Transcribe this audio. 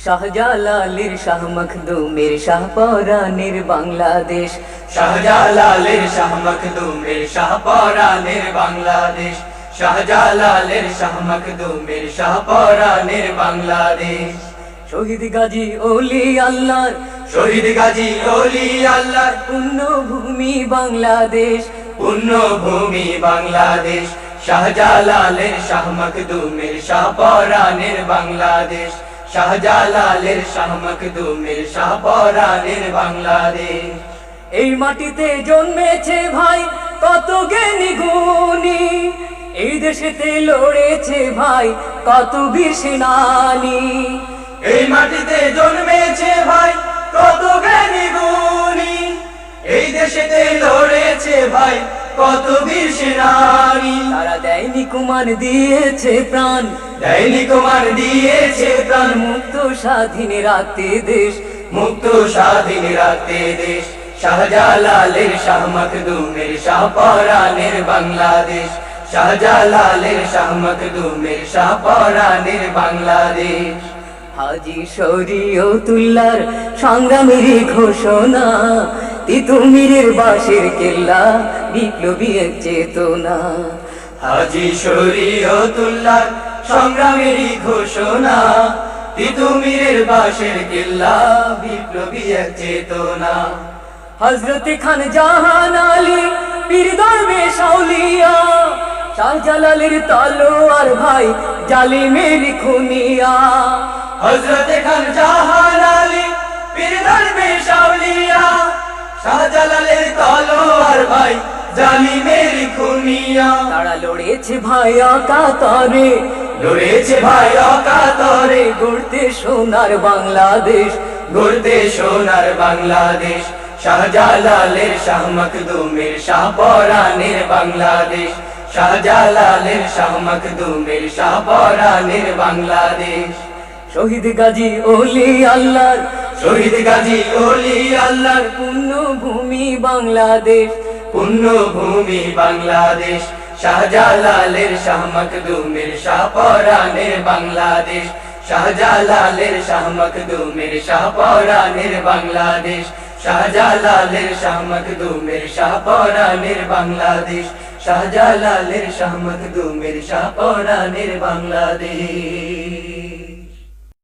শাহজালালের শাহ মখদুমের শাহপরানের বাংলাদেশ। শাহজালালের শাহ মখদুমের শাহপরানের বাংলাদেশ। শাহজালালের শাহ মখদুমের শাহপরানের বাংলাদেশ। শহীদ গাজী ওলি আল্লাহর, শহীদ গাজী ওলি আল্লাহর পুণ্যভূমি বাংলাদেশ। পুণ্যভূমি বাংলাদেশ। শাহজালালের শাহ মখদুমের শাহপরানের বাংলাদেশ। শাহজালালের শাহ মখদুমের শাহপরানের বাংলাদেশ। এই মাটিতে জন্মেছে ভাই কত জ্ঞানী গুণী, এই দেশেতে লড়েছে ভাই কত বীর সেনানী। এই মাটিতে জন্মেছে ভাই কত জ্ঞানী গুণী, এই দেশেতে লড়েছে ভাই কত বীর সেনানী। তারা দেয়নি কুমার দিয়েছে প্রাণ, দেয়নি কুমার দিয়েছে প্রাণ, মুক্ত স্বাধীন রাখতে দেশ, মুক্ত স্বাধীন রাখতে দেশ। শাহজালালের শাহ মখদুমের শাহপরানের বাংলাদেশ। শাহজালালের শাহ মখদুমের শাহপরানের বাংলাদেশ। হাজী শরীয়তুল্লাহর সংগ্রামের ঘোষণা, তিতুমিরের বাঁশের কেল্লা বিপ্লবী এক চেতনা। হাজী শরীয়তুল্লাহর সংগ্রামেরই ঘোষণা, তিতুমিরের বাঁশের কেল্লা বিপ্লবী এক চেতনা। হযরত খান জাহান আলী পীর দরবেশ আউলিয়া, শাহজালালের তলোয়ার ভাই জালিমের খুনিয়া। হযরত খান জাহান আলী পীর দরবেশ আউলিয়া, শাহজালালের তলোয়ার ভাই জালিমের খুনিয়া। তারা লড়েছে ভাই অকাতরে, লড়েছে ভাই অকাতরে, গড়তে সোনার বাংলাদেশ, গড়তে সোনার বাংলাদেশ। শাহজালালের শাহ মখদুমের শাহপরানের বাংলাদেশ। শাহজালালের শাহ মখদুমের শাহপরানের বাংলাদেশ। শহীদ গাজী ওলি আল্লাহর, শহীদ গাজী ওলি আল্লাহর পুণ্যভূমি বাংলাদেশ। পুণ্যভূমি বাংলাদেশ। শাহজালালের শাহ মখদুমের শাহপরানের বাংলাদেশ। শাহজালালের শাহ মখদুমের শাহপরানের বাংলাদেশ। শাহজালালের শাহ মখদুমের শাহপরানের বাংলাদেশ। শাহজালালের শাহ মখদুমের শাহপরানের বাংলাদেশ।